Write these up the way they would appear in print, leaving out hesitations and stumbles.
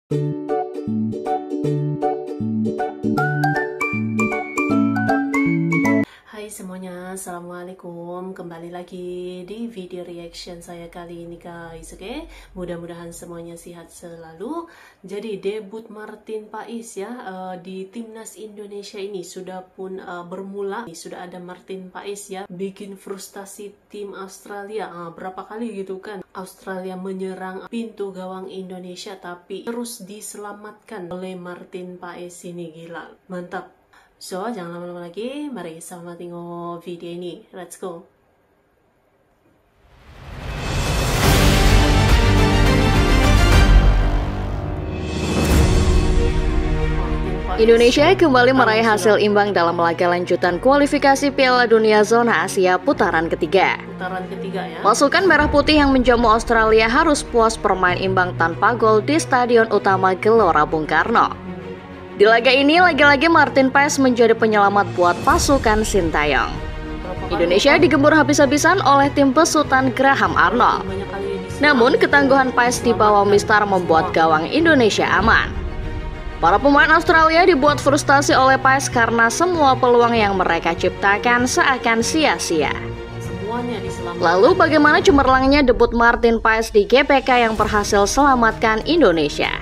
Hai semuanya, assalamualaikum. Kembali lagi di video reaction saya kali ini guys. Oke, mudah-mudahan semuanya sehat selalu. Jadi debut Martin Pais ya di timnas Indonesia ini sudah pun bermula. Sudah ada Martin Pais ya, bikin frustasi tim Australia. Berapa kali gitu kan Australia menyerang pintu gawang Indonesia, tapi terus diselamatkan oleh Martin Pais ini. Gila, mantap. So, jangan lama-lama lagi, mari sama tengok video ini. Let's go! Indonesia kembali meraih hasil imbang dalam laga lanjutan kualifikasi Piala Dunia Zona Asia putaran ketiga. Ya. Pasukan Merah Putih yang menjamu Australia harus puas bermain imbang tanpa gol di Stadion Utama Gelora Bung Karno. Di laga ini, lagi-lagi Martin Pais menjadi penyelamat buat pasukan Sintayong. Indonesia digembur habis-habisan oleh tim besutan Graham Arnold. Namun, ketangguhan Pais di bawah mistar membuat gawang Indonesia aman. Para pemain Australia dibuat frustasi oleh Pais karena semua peluang yang mereka ciptakan seakan sia-sia. Lalu, bagaimana cemerlangnya debut Martin Pais di GPK yang berhasil selamatkan Indonesia?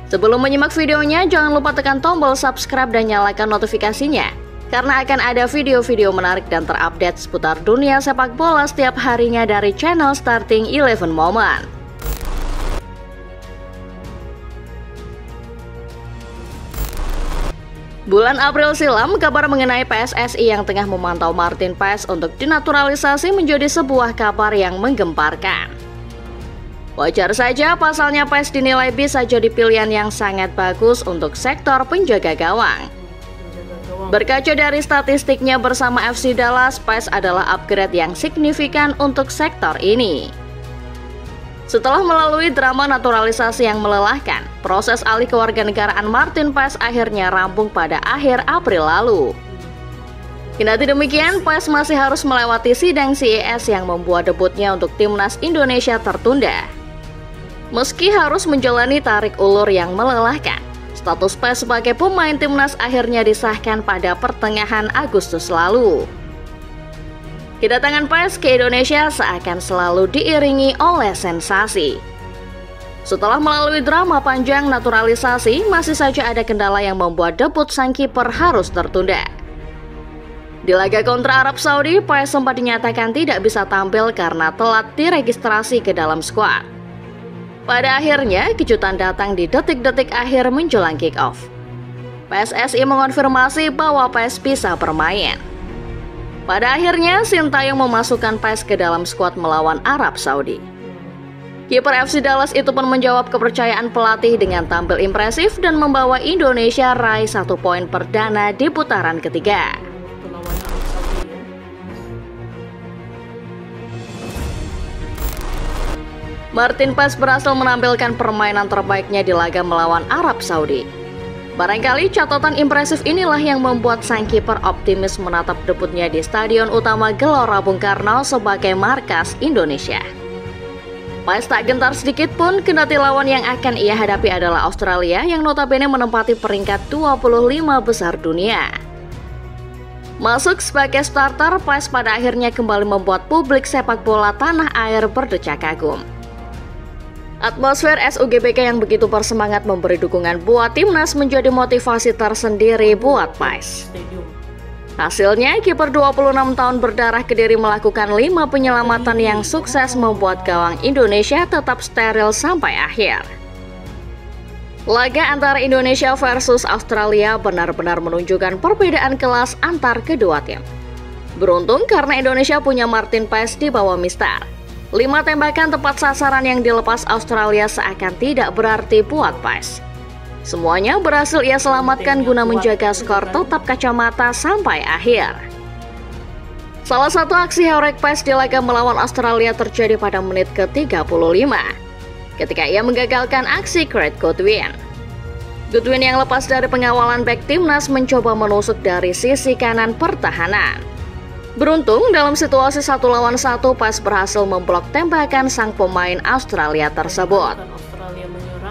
Sebelum menyimak videonya, jangan lupa tekan tombol subscribe dan nyalakan notifikasinya, karena akan ada video-video menarik dan terupdate seputar dunia sepak bola setiap harinya dari channel Starting 11 Moment. Bulan April silam, kabar mengenai PSSI yang tengah memantau Martin Pais untuk dinaturalisasi menjadi sebuah kabar yang menggemparkan. Wajar saja, pasalnya Pais dinilai bisa jadi pilihan yang sangat bagus untuk sektor penjaga gawang. Berkaca dari statistiknya bersama FC Dallas, Pais adalah upgrade yang signifikan untuk sektor ini. Setelah melalui drama naturalisasi yang melelahkan, proses alih kewarganegaraan Martin Pais akhirnya rampung pada akhir April lalu. Kendati demikian, Pais masih harus melewati sidang CES yang membuat debutnya untuk timnas Indonesia tertunda. Meski harus menjalani tarik ulur yang melelahkan, status Pais sebagai pemain timnas akhirnya disahkan pada pertengahan Agustus lalu. Kedatangan Pais ke Indonesia seakan selalu diiringi oleh sensasi. Setelah melalui drama panjang naturalisasi, masih saja ada kendala yang membuat debut sang kiper harus tertunda. Di laga kontra Arab Saudi, Pais sempat dinyatakan tidak bisa tampil karena telat diregistrasi ke dalam skuad. Pada akhirnya, kejutan datang di detik-detik akhir menjelang kick-off. PSSI mengonfirmasi bahwa Pais bisa bermain. Pada akhirnya, Sintayong memasukkan Pais ke dalam skuad melawan Arab Saudi. Kiper FC Dallas itu pun menjawab kepercayaan pelatih dengan tampil impresif dan membawa Indonesia raih 1 poin perdana di putaran ketiga. Martin Pais berhasil menampilkan permainan terbaiknya di laga melawan Arab Saudi. Barangkali catatan impresif inilah yang membuat sang kiper optimis menatap debutnya di Stadion Utama Gelora Bung Karno sebagai markas Indonesia. Pais tak gentar sedikit pun kendati lawan yang akan ia hadapi adalah Australia yang notabene menempati peringkat 25 besar dunia. Masuk sebagai starter, Pais pada akhirnya kembali membuat publik sepak bola tanah air berdecak kagum. Atmosfer SUGBK yang begitu bersemangat memberi dukungan buat timnas menjadi motivasi tersendiri buat Pais. Hasilnya, kiper 26 tahun berdarah Kediri melakukan 5 penyelamatan yang sukses membuat gawang Indonesia tetap steril sampai akhir. Laga antara Indonesia versus Australia benar-benar menunjukkan perbedaan kelas antar kedua tim. Beruntung karena Indonesia punya Martin Pais di bawah mistar. 5 tembakan tepat sasaran yang dilepas Australia seakan tidak berarti buat Pais. Semuanya berhasil ia selamatkan guna menjaga skor tetap kacamata sampai akhir. Salah satu aksi heroik Pais di laga melawan Australia terjadi pada menit ke-35, ketika ia menggagalkan aksi Craig Goodwin. Goodwin yang lepas dari pengawalan bek timnas mencoba menusuk dari sisi kanan pertahanan. Beruntung dalam situasi 1 lawan 1, Pais berhasil memblok tembakan sang pemain Australia tersebut.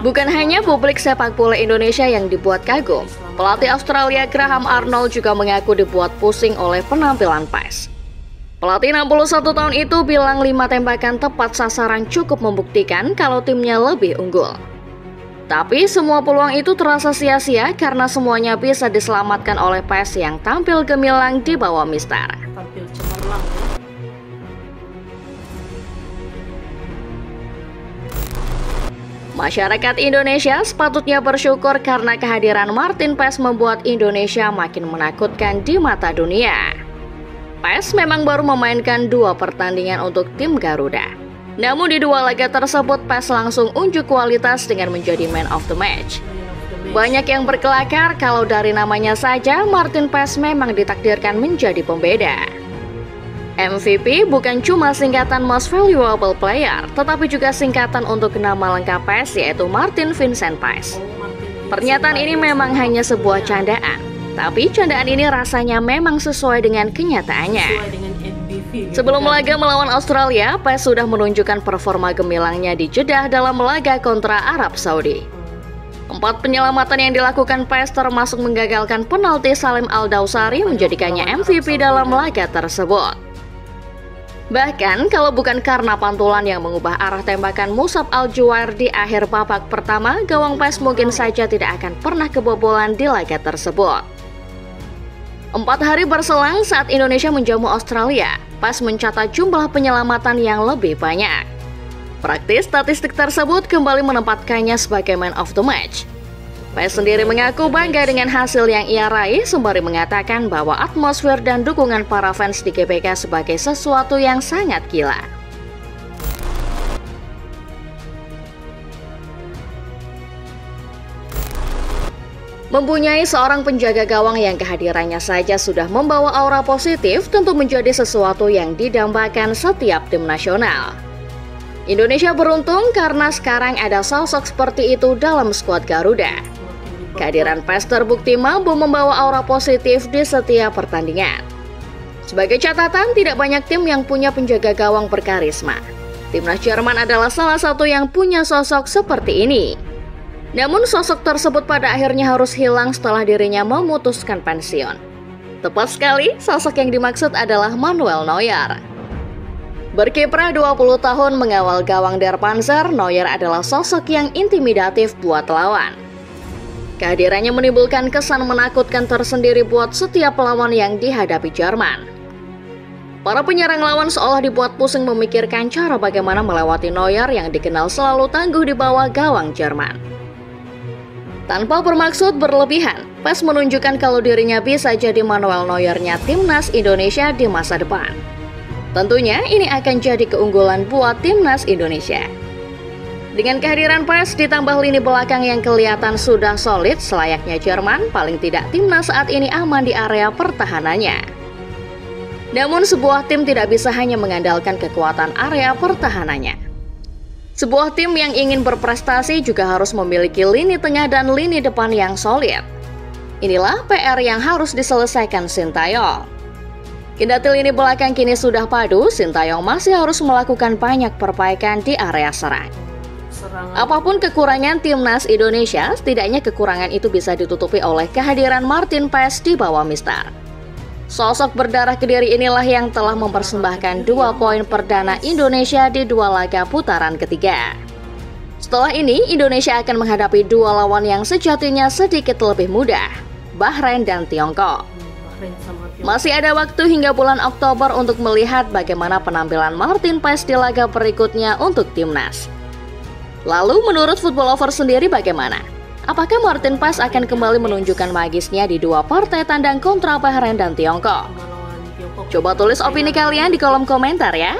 Bukan hanya publik sepak bola Indonesia yang dibuat kagum, pelatih Australia Graham Arnold juga mengaku dibuat pusing oleh penampilan PES. Pelatih 61 tahun itu bilang 5 tembakan tepat sasaran cukup membuktikan kalau timnya lebih unggul. Tapi semua peluang itu terasa sia-sia karena semuanya bisa diselamatkan oleh PES yang tampil gemilang di bawah Mister. Tampil cemerlang. Masyarakat Indonesia sepatutnya bersyukur karena kehadiran Martin PES membuat Indonesia makin menakutkan di mata dunia. PES memang baru memainkan 2 pertandingan untuk tim Garuda. Namun di 2 laga tersebut PES langsung unjuk kualitas dengan menjadi man of the match. Banyak yang berkelakar kalau dari namanya saja Martin PES memang ditakdirkan menjadi pembeda. MVP bukan cuma singkatan Most Valuable Player, tetapi juga singkatan untuk nama lengkap PES yaitu Martin Vincent PES. Pernyataan ini memang hanya sebuah candaan, tapi candaan ini rasanya memang sesuai dengan kenyataannya. Sebelum laga melawan Australia, PES sudah menunjukkan performa gemilangnya di Jeddah dalam laga kontra Arab Saudi. 4 penyelamatan yang dilakukan PES termasuk menggagalkan penalti Salim Al-Dawsari menjadikannya MVP dalam laga tersebut. Bahkan kalau bukan karena pantulan yang mengubah arah tembakan Musab Al-Juwair di akhir babak pertama, gawang PES mungkin saja tidak akan pernah kebobolan di laga tersebut. 4 hari berselang saat Indonesia menjamu Australia, PES mencatat jumlah penyelamatan yang lebih banyak. Praktis statistik tersebut kembali menempatkannya sebagai man of the match. PES sendiri mengaku bangga dengan hasil yang ia raih sembari mengatakan bahwa atmosfer dan dukungan para fans di GBK sebagai sesuatu yang sangat gila. Mempunyai seorang penjaga gawang yang kehadirannya saja sudah membawa aura positif tentu menjadi sesuatu yang didambakan setiap tim nasional. Indonesia beruntung karena sekarang ada sosok seperti itu dalam skuad Garuda. Kehadiran PES terbukti mampu membawa aura positif di setiap pertandingan. Sebagai catatan, tidak banyak tim yang punya penjaga gawang berkarisma. Timnas Jerman adalah salah satu yang punya sosok seperti ini. Namun sosok tersebut pada akhirnya harus hilang setelah dirinya memutuskan pensiun. Tepat sekali, sosok yang dimaksud adalah Manuel Neuer. Berkiprah 20 tahun mengawal gawang Der Panzer, Neuer adalah sosok yang intimidatif buat lawan. Kehadirannya menimbulkan kesan menakutkan tersendiri buat setiap lawan yang dihadapi Jerman. Para penyerang lawan seolah dibuat pusing memikirkan cara bagaimana melewati Neuer yang dikenal selalu tangguh di bawah gawang Jerman. Tanpa bermaksud berlebihan, PES menunjukkan kalau dirinya bisa jadi Manuel Neuer-nya timnas Indonesia di masa depan. Tentunya ini akan jadi keunggulan buat timnas Indonesia. Dengan kehadiran PES ditambah lini belakang yang kelihatan sudah solid selayaknya Jerman, paling tidak timnas saat ini aman di area pertahanannya. Namun sebuah tim tidak bisa hanya mengandalkan kekuatan area pertahanannya. Sebuah tim yang ingin berprestasi juga harus memiliki lini tengah dan lini depan yang solid. Inilah PR yang harus diselesaikan Sintayong. Kendati lini belakang kini sudah padu, Sintayong masih harus melakukan banyak perbaikan di area serang. Apapun kekurangan timnas Indonesia, setidaknya kekurangan itu bisa ditutupi oleh kehadiran Martin PES di bawah Mister. Sosok berdarah Kediri inilah yang telah mempersembahkan 2 poin perdana Indonesia di 2 laga putaran ketiga. Setelah ini, Indonesia akan menghadapi 2 lawan yang sejatinya sedikit lebih mudah, Bahrain dan Tiongkok. Masih ada waktu hingga bulan Oktober untuk melihat bagaimana penampilan Martin PES di laga berikutnya untuk timnas. Lalu menurut Football Lover sendiri bagaimana? Apakah Martin PES akan kembali menunjukkan magisnya di 2 partai tandang kontra Bahrain dan Tiongkok? Coba tulis opini kalian di kolom komentar ya.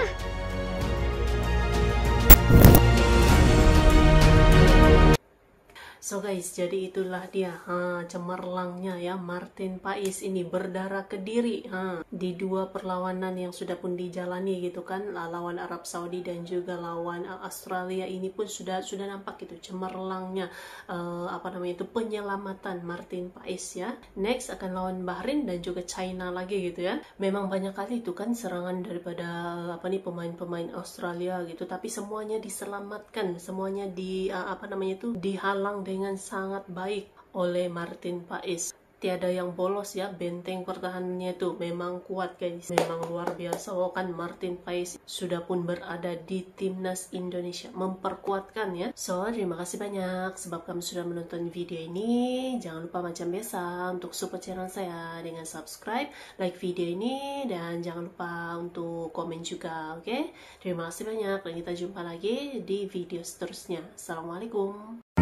So guys, jadi itulah dia cemerlangnya ya Martin Paes ini berdarah Kediri di dua perlawanan yang sudah pun dijalani gitu kan, lawan Arab Saudi dan juga lawan Australia. Ini pun sudah nampak gitu cemerlangnya penyelamatan Martin Paes ya. Next akan lawan Bahrain dan juga China lagi gitu ya. Memang banyak kali itu kan serangan daripada pemain-pemain Australia gitu, tapi semuanya diselamatkan, semuanya dihalang dengan sangat baik oleh Martin Paes. Tiada yang bolos ya, benteng pertahanannya itu memang kuat guys, memang luar biasa. Kan Martin Paes sudah pun berada di timnas Indonesia, memperkuatkan ya. So terima kasih banyak sebab kamu sudah menonton video ini. Jangan lupa macam biasa untuk support channel saya dengan subscribe, like video ini, dan jangan lupa untuk komen juga, oke? Terima kasih banyak dan kita jumpa lagi di video seterusnya. Assalamualaikum.